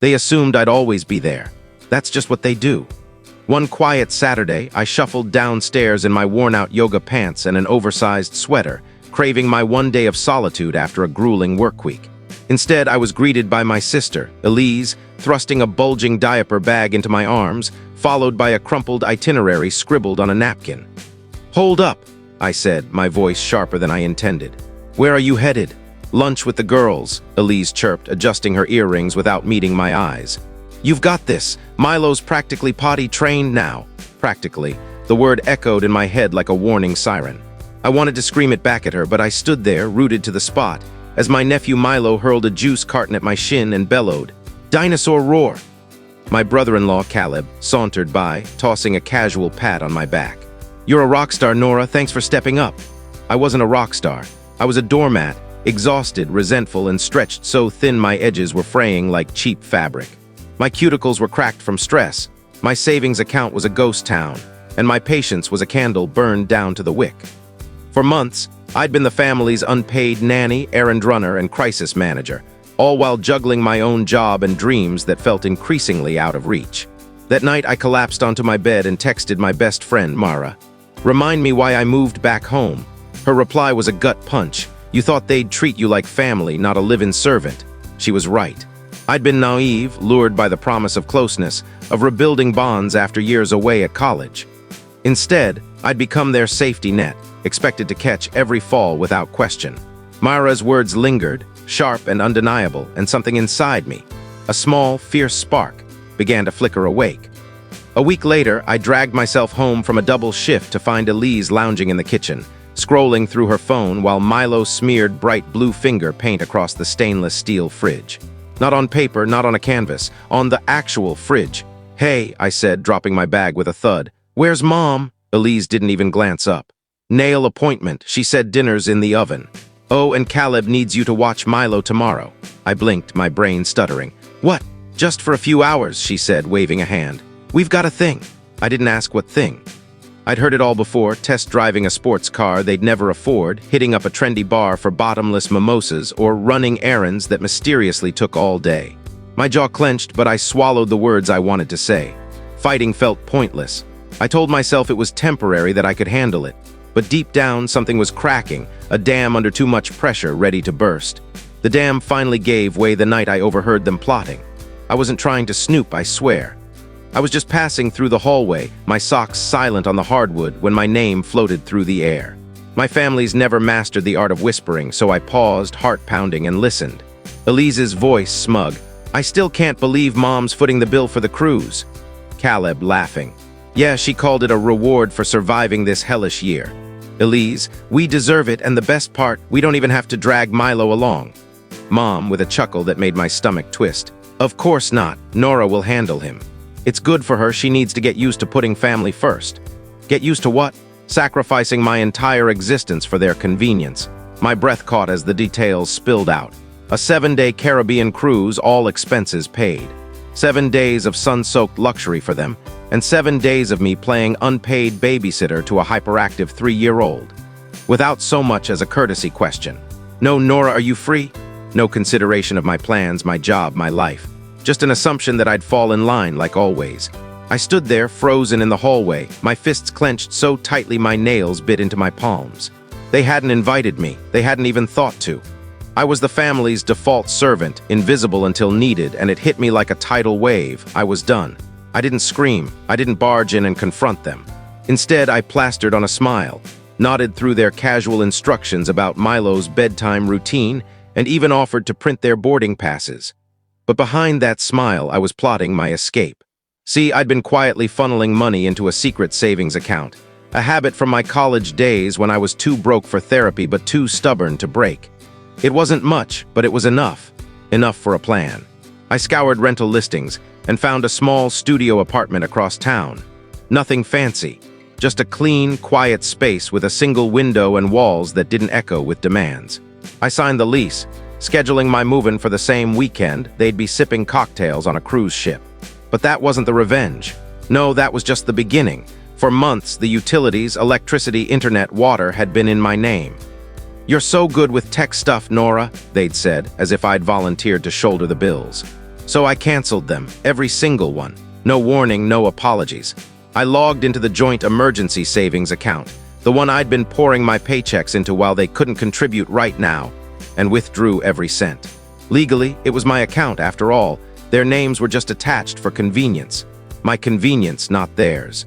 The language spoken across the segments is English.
They assumed I'd always be there. That's just what they do. One quiet Saturday, I shuffled downstairs in my worn-out yoga pants and an oversized sweater, craving my one day of solitude after a grueling work week. Instead, I was greeted by my sister, Elise, thrusting a bulging diaper bag into my arms, followed by a crumpled itinerary scribbled on a napkin. "Hold up," I said, my voice sharper than I intended. "Where are you headed?" "Lunch with the girls," Elise chirped, adjusting her earrings without meeting my eyes. "You've got this. Milo's practically potty trained now." Practically. The word echoed in my head like a warning siren. I wanted to scream it back at her, but I stood there, rooted to the spot, as my nephew Milo hurled a juice carton at my shin and bellowed, "Dinosaur roar!" My brother-in-law, Caleb, sauntered by, tossing a casual pat on my back. "You're a rock star, Nora. Thanks for stepping up." I wasn't a rock star. I was a doormat, exhausted, resentful, and stretched so thin my edges were fraying like cheap fabric. My cuticles were cracked from stress, my savings account was a ghost town, and my patience was a candle burned down to the wick. For months, I'd been the family's unpaid nanny, errand runner, and crisis manager, all while juggling my own job and dreams that felt increasingly out of reach. That night, I collapsed onto my bed and texted my best friend, Mara. "Remind me why I moved back home." Her reply was a gut punch. "You thought they'd treat you like family, not a live-in servant." She was right. I'd been naive, lured by the promise of closeness, of rebuilding bonds after years away at college. Instead, I'd become their safety net, expected to catch every fall without question. Myra's words lingered, sharp and undeniable, and something inside me, a small, fierce spark, began to flicker awake. A week later, I dragged myself home from a double shift to find Elise lounging in the kitchen, scrolling through her phone while Milo smeared bright blue finger paint across the stainless steel fridge. Not on paper, not on a canvas, on the actual fridge. "Hey," I said, dropping my bag with a thud. "Where's Mom?" Elise didn't even glance up. "Nail appointment," she said, "dinner's in the oven." "Oh, and Caleb needs you to watch Milo tomorrow." I blinked, my brain stuttering. "What? Just for a few hours," she said, waving a hand. "We've got a thing." I didn't ask what thing. I'd heard it all before, test driving a sports car they'd never afford, hitting up a trendy bar for bottomless mimosas, or running errands that mysteriously took all day. My jaw clenched, but I swallowed the words I wanted to say. Fighting felt pointless. I told myself it was temporary, that I could handle it. But deep down, something was cracking, a dam under too much pressure, ready to burst. The dam finally gave way the night I overheard them plotting. I wasn't trying to snoop, I swear. I was just passing through the hallway, my socks silent on the hardwood, when my name floated through the air. My family's never mastered the art of whispering, so I paused, heart pounding, and listened. Elise's voice smug. "I still can't believe Mom's footing the bill for the cruise." Caleb laughing. "Yeah, she called it a reward for surviving this hellish year." Elise, "We deserve it, and the best part, we don't even have to drag Milo along." Mom, with a chuckle that made my stomach twist. "Of course not. Nora will handle him. It's good for her. She needs to get used to putting family first." Get used to what? Sacrificing my entire existence for their convenience. My breath caught as the details spilled out. A 7-day Caribbean cruise, all expenses paid. 7 days of sun-soaked luxury for them, and 7 days of me playing unpaid babysitter to a hyperactive 3-year-old. Without so much as a courtesy question. "No, Nora, are you free?" No consideration of my plans, my job, my life. Just an assumption that I'd fall in line, like always. I stood there, frozen in the hallway, my fists clenched so tightly my nails bit into my palms. They hadn't invited me. They hadn't even thought to. I was the family's default servant, invisible until needed, and it hit me like a tidal wave. I was done. I didn't scream. I didn't barge in and confront them. Instead, I plastered on a smile, nodded through their casual instructions about Milo's bedtime routine, and even offered to print their boarding passes. But behind that smile, I was plotting my escape. See, I'd been quietly funneling money into a secret savings account, a habit from my college days when I was too broke for therapy but too stubborn to break. It wasn't much, but it was enough. Enough for a plan. I scoured rental listings and found a small studio apartment across town. Nothing fancy, just a clean, quiet space with a single window and walls that didn't echo with demands. I signed the lease, scheduling my move-in for the same weekend. They'd be sipping cocktails on a cruise ship. But that wasn't the revenge. No, that was just the beginning. For months, the utilities, electricity, internet, water had been in my name. "You're so good with tech stuff, Nora," they'd said, as if I'd volunteered to shoulder the bills. So I canceled them, every single one. No warning, no apologies. I logged into the joint emergency savings account, the one I'd been pouring my paychecks into while they couldn't contribute right now, and withdrew every cent. Legally, it was my account after all. Their names were just attached for convenience. My convenience, not theirs.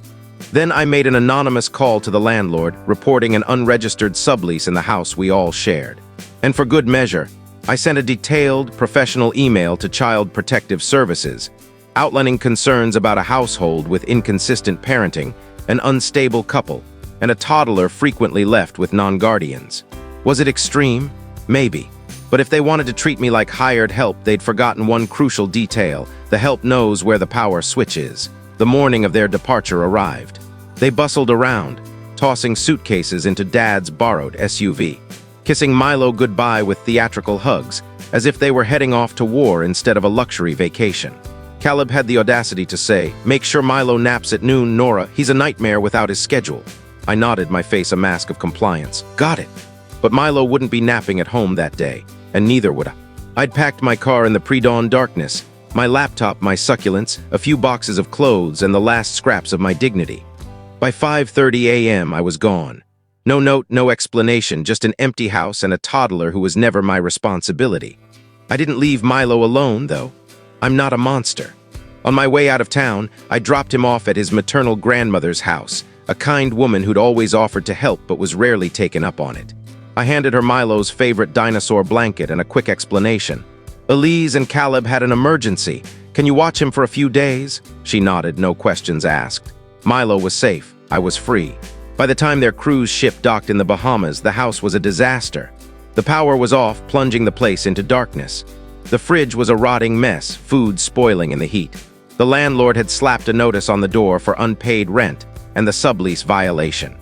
Then I made an anonymous call to the landlord, reporting an unregistered sublease in the house we all shared. And for good measure, I sent a detailed, professional email to Child Protective Services, outlining concerns about a household with inconsistent parenting, an unstable couple, and a toddler frequently left with non-guardians. Was it extreme? Maybe. But if they wanted to treat me like hired help, they'd forgotten one crucial detail. The help knows where the power switch is. The morning of their departure arrived. They bustled around, tossing suitcases into Dad's borrowed SUV, kissing Milo goodbye with theatrical hugs, as if they were heading off to war instead of a luxury vacation. Caleb had the audacity to say, "Make sure Milo naps at noon, Nora. He's a nightmare without his schedule." I nodded, my face a mask of compliance. Got it. But Milo wouldn't be napping at home that day, and neither would I. I'd packed my car in the pre-dawn darkness, my laptop, my succulents, a few boxes of clothes, and the last scraps of my dignity. By 5:30 a.m., I was gone. No note, no explanation, just an empty house and a toddler who was never my responsibility. I didn't leave Milo alone, though. I'm not a monster. On my way out of town, I dropped him off at his maternal grandmother's house, a kind woman who'd always offered to help but was rarely taken up on it. I handed her Milo's favorite dinosaur blanket and a quick explanation. "Elise and Caleb had an emergency. Can you watch him for a few days?" She nodded, no questions asked. Milo was safe. I was free. By the time their cruise ship docked in the Bahamas, the house was a disaster. The power was off, plunging the place into darkness. The fridge was a rotting mess, food spoiling in the heat. The landlord had slapped a notice on the door for unpaid rent and the sublease violation.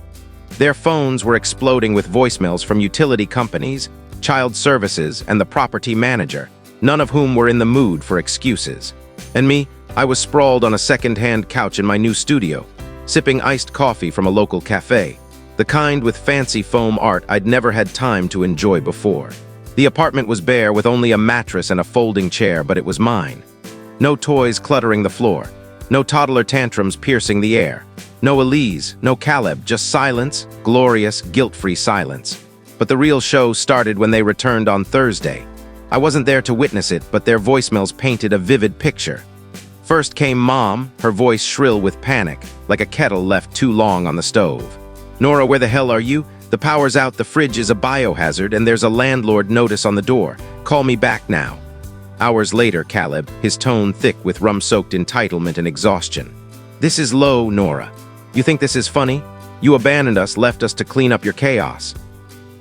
Their phones were exploding with voicemails from utility companies, child services, and the property manager, none of whom were in the mood for excuses. And me, I was sprawled on a second-hand couch in my new studio, sipping iced coffee from a local cafe, the kind with fancy foam art I'd never had time to enjoy before. The apartment was bare with only a mattress and a folding chair, but it was mine. No toys cluttering the floor, no toddler tantrums piercing the air, no Elise, no Caleb, just silence, glorious, guilt-free silence. But the real show started when they returned on Thursday. I wasn't there to witness it, but their voicemails painted a vivid picture. First came Mom, her voice shrill with panic, like a kettle left too long on the stove. "Nora, where the hell are you? The power's out, the fridge is a biohazard, and there's a landlord notice on the door. Call me back now." Hours later, Caleb, his tone thick with rum-soaked entitlement and exhaustion. "This is low, Nora. You think this is funny? You abandoned us, left us to clean up your chaos."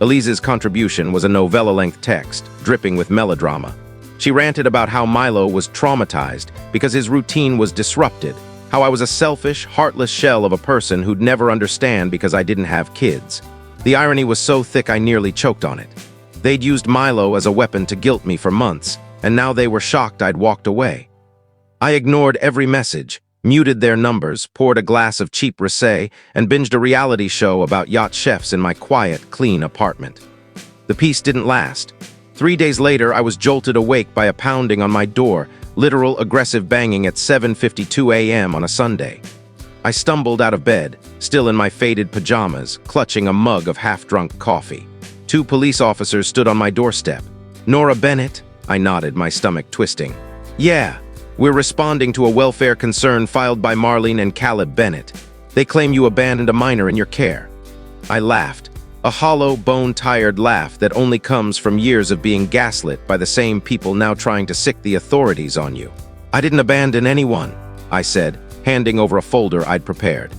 Elise's contribution was a novella-length text, dripping with melodrama. She ranted about how Milo was traumatized because his routine was disrupted, how I was a selfish, heartless shell of a person who'd never understand because I didn't have kids. The irony was so thick I nearly choked on it. They'd used Milo as a weapon to guilt me for months, and now they were shocked I'd walked away. I ignored every message, muted their numbers, poured a glass of cheap rosé, and binged a reality show about yacht chefs in my quiet, clean apartment. The peace didn't last. 3 days later, I was jolted awake by a pounding on my door, literal aggressive banging at 7:52 a.m. on a Sunday. I stumbled out of bed, still in my faded pajamas, clutching a mug of half-drunk coffee. 2 police officers stood on my doorstep. "Nora Bennett?" I nodded, my stomach twisting. "Yeah. We're responding to a welfare concern filed by Marlene and Caleb Bennett. They claim you abandoned a minor in your care." I laughed, a hollow, bone-tired laugh that only comes from years of being gaslit by the same people now trying to sick the authorities on you. "I didn't abandon anyone," I said, handing over a folder I'd prepared.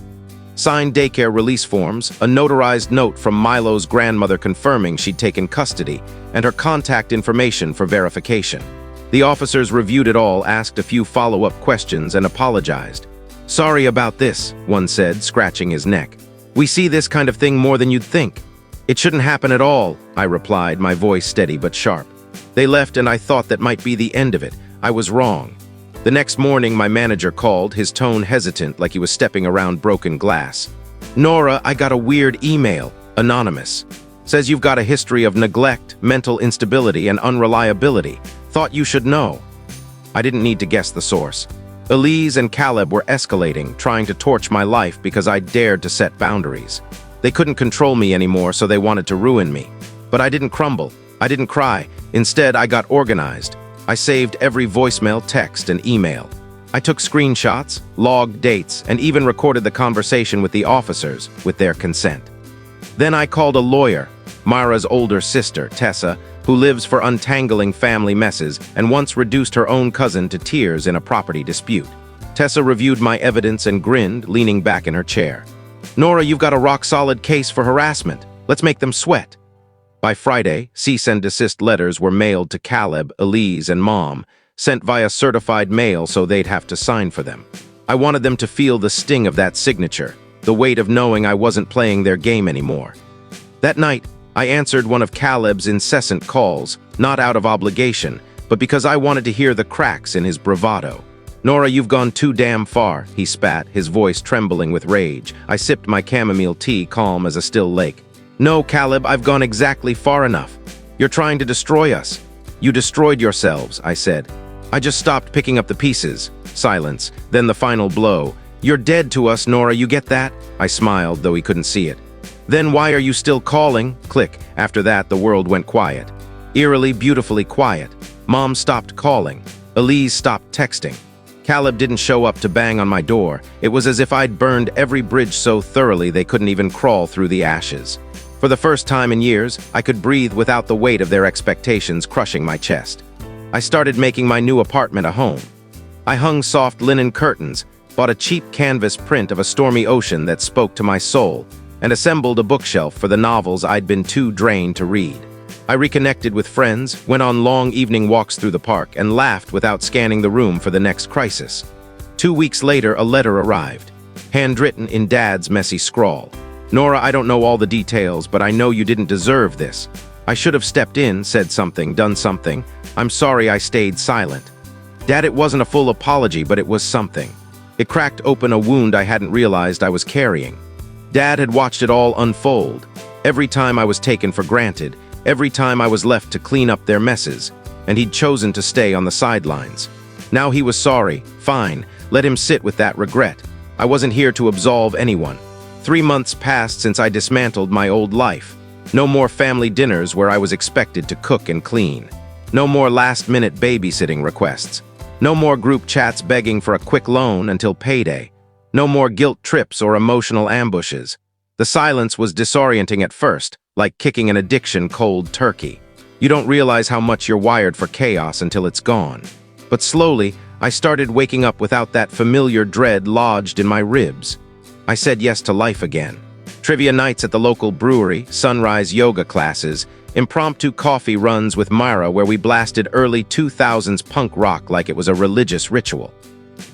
Signed daycare release forms, a notarized note from Milo's grandmother confirming she'd taken custody, and her contact information for verification. The officers reviewed it all, asked a few follow-up questions, and apologized. "Sorry about this," one said, scratching his neck. "We see this kind of thing more than you'd think." "It shouldn't happen at all," I replied, my voice steady but sharp. They left and I thought that might be the end of it. I was wrong. The next morning, my manager called, his tone hesitant like he was stepping around broken glass. "Nora, I got a weird email, anonymous. Says you've got a history of neglect, mental instability, and unreliability. Thought you should know." I didn't need to guess the source. Elise and Caleb were escalating, trying to torch my life because I dared to set boundaries. They couldn't control me anymore, so they wanted to ruin me. But I didn't crumble. I didn't cry. Instead, I got organized. I saved every voicemail, text, and email. I took screenshots, logged dates, and even recorded the conversation with the officers with their consent. Then I called a lawyer, Myra's older sister, Tessa, who lives for untangling family messes and once reduced her own cousin to tears in a property dispute. Tessa reviewed my evidence and grinned, leaning back in her chair. "Nora, you've got a rock-solid case for harassment. Let's make them sweat." By Friday, cease and desist letters were mailed to Caleb, Elise, and Mom, sent via certified mail so they'd have to sign for them. I wanted them to feel the sting of that signature, the weight of knowing I wasn't playing their game anymore. That night, I answered one of Caleb's incessant calls, not out of obligation, but because I wanted to hear the cracks in his bravado. "Nora, you've gone too damn far," he spat, his voice trembling with rage. I sipped my chamomile tea, calm as a still lake. "No, Caleb, I've gone exactly far enough. You're trying to destroy us." "You destroyed yourselves," I said. "I just stopped picking up the pieces." Silence, then the final blow. "You're dead to us, Nora, you get that?" I smiled, though he couldn't see it. "Then why are you still calling?" Click. After that, the world went quiet. Eerily, beautifully quiet. Mom stopped calling. Elise stopped texting. Caleb didn't show up to bang on my door. It was as if I'd burned every bridge so thoroughly they couldn't even crawl through the ashes. For the first time in years, I could breathe without the weight of their expectations crushing my chest. I started making my new apartment a home. I hung soft linen curtains, bought a cheap canvas print of a stormy ocean that spoke to my soul, and assembled a bookshelf for the novels I'd been too drained to read. I reconnected with friends, went on long evening walks through the park, and laughed without scanning the room for the next crisis. 2 weeks later, a letter arrived, handwritten in Dad's messy scrawl. "Nora, I don't know all the details, but I know you didn't deserve this. I should have stepped in, said something, done something. I'm sorry I stayed silent." Dad, it wasn't a full apology, but it was something. It cracked open a wound I hadn't realized I was carrying. Dad had watched it all unfold. Every time I was taken for granted, every time I was left to clean up their messes, and he'd chosen to stay on the sidelines. Now he was sorry. Fine, let him sit with that regret. I wasn't here to absolve anyone. 3 months passed since I dismantled my old life. No more family dinners where I was expected to cook and clean. No more last-minute babysitting requests. No more group chats begging for a quick loan until payday. No more guilt trips or emotional ambushes. The silence was disorienting at first, like kicking an addiction cold turkey. You don't realize how much you're wired for chaos until it's gone. But slowly, I started waking up without that familiar dread lodged in my ribs. I said yes to life again. Trivia nights at the local brewery, sunrise yoga classes, impromptu coffee runs with Myra where we blasted early 2000s punk rock like it was a religious ritual.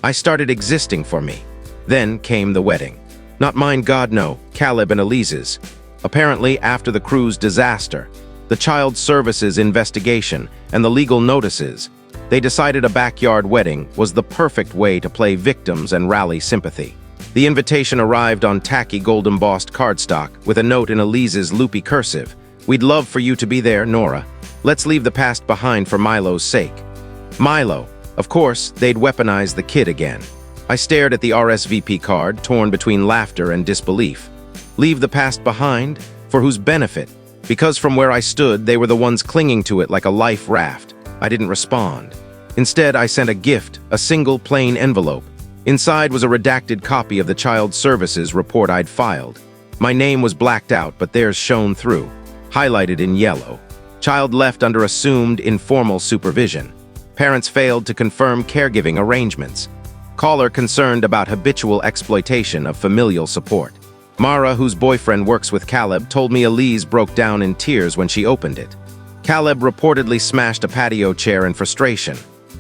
I started existing for me. Then came the wedding. Not mine, God no, Caleb and Elise's. Apparently, after the cruise disaster, the child services investigation, and the legal notices, they decided a backyard wedding was the perfect way to play victims and rally sympathy. The invitation arrived on tacky gold-embossed cardstock with a note in Elise's loopy cursive. "We'd love for you to be there, Nora. Let's leave the past behind for Milo's sake." Milo. Of course, they'd weaponized the kid again. I stared at the RSVP card, torn between laughter and disbelief. Leave the past behind? For whose benefit? Because from where I stood, they were the ones clinging to it like a life raft. I didn't respond. Instead, I sent a gift, a single plain envelope. Inside was a redacted copy of the child services report I'd filed. My name was blacked out, but theirs shone through, highlighted in yellow. Child left under assumed informal supervision. Parents failed to confirm caregiving arrangements. Caller concerned about habitual exploitation of familial support. Mara, whose boyfriend works with Caleb, told me Elise broke down in tears when she opened it. Caleb reportedly smashed a patio chair in frustration.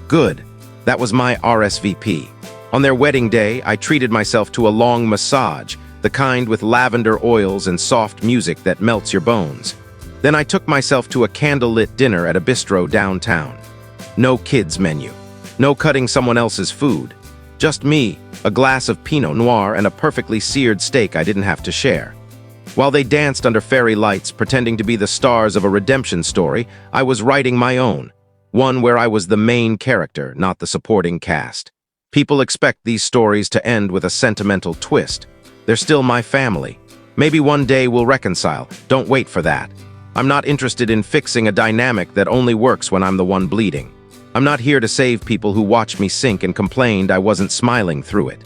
Good. That was my RSVP. On their wedding day, I treated myself to a long massage, the kind with lavender oils and soft music that melts your bones. Then I took myself to a candlelit dinner at a bistro downtown. No kids menu. No cutting someone else's food. Just me, a glass of Pinot Noir, and a perfectly seared steak I didn't have to share. While they danced under fairy lights, pretending to be the stars of a redemption story, I was writing my own. One where I was the main character, not the supporting cast. People expect these stories to end with a sentimental twist. They're still my family. Maybe one day we'll reconcile. Don't wait for that. I'm not interested in fixing a dynamic that only works when I'm the one bleeding. I'm not here to save people who watched me sink and complained I wasn't smiling through it.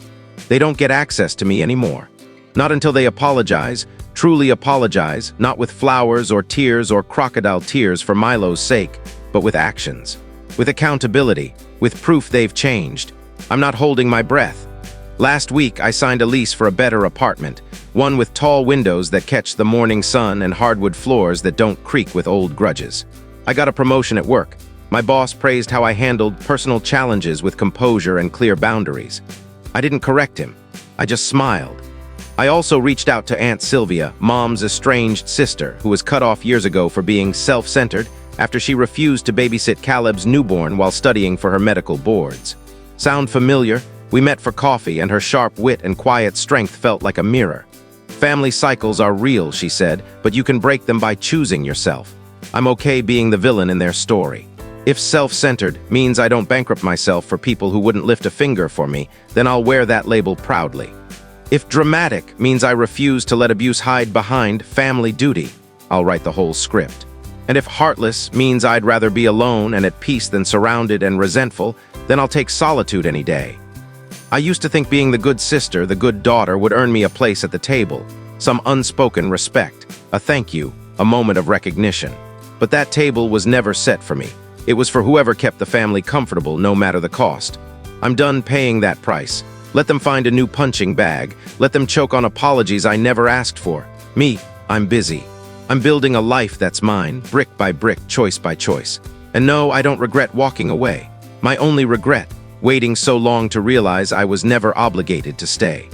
They don't get access to me anymore. Not until they apologize, truly apologize, not with flowers or tears or crocodile tears for Milo's sake, but with actions, with accountability, with proof they've changed. I'm not holding my breath. Last week, I signed a lease for a better apartment, one with tall windows that catch the morning sun and hardwood floors that don't creak with old grudges. I got a promotion at work. My boss praised how I handled personal challenges with composure and clear boundaries. I didn't correct him. I just smiled. I also reached out to Aunt Sylvia, Mom's estranged sister, who was cut off years ago for being self-centered after she refused to babysit Caleb's newborn while studying for her medical boards. Sound familiar? We met for coffee, and her sharp wit and quiet strength felt like a mirror. Family cycles are real, she said, but you can break them by choosing yourself. I'm okay being the villain in their story. If self-centered means I don't bankrupt myself for people who wouldn't lift a finger for me, then I'll wear that label proudly. If dramatic means I refuse to let abuse hide behind family duty, I'll write the whole script. And if heartless means I'd rather be alone and at peace than surrounded and resentful, then I'll take solitude any day. I used to think being the good sister, the good daughter, would earn me a place at the table, some unspoken respect, a thank you, a moment of recognition. But that table was never set for me. It was for whoever kept the family comfortable, no matter the cost. I'm done paying that price. Let them find a new punching bag. Let them choke on apologies I never asked for. Me, I'm busy. I'm building a life that's mine, brick by brick, choice by choice. And no, I don't regret walking away. My only regret, waiting so long to realize I was never obligated to stay.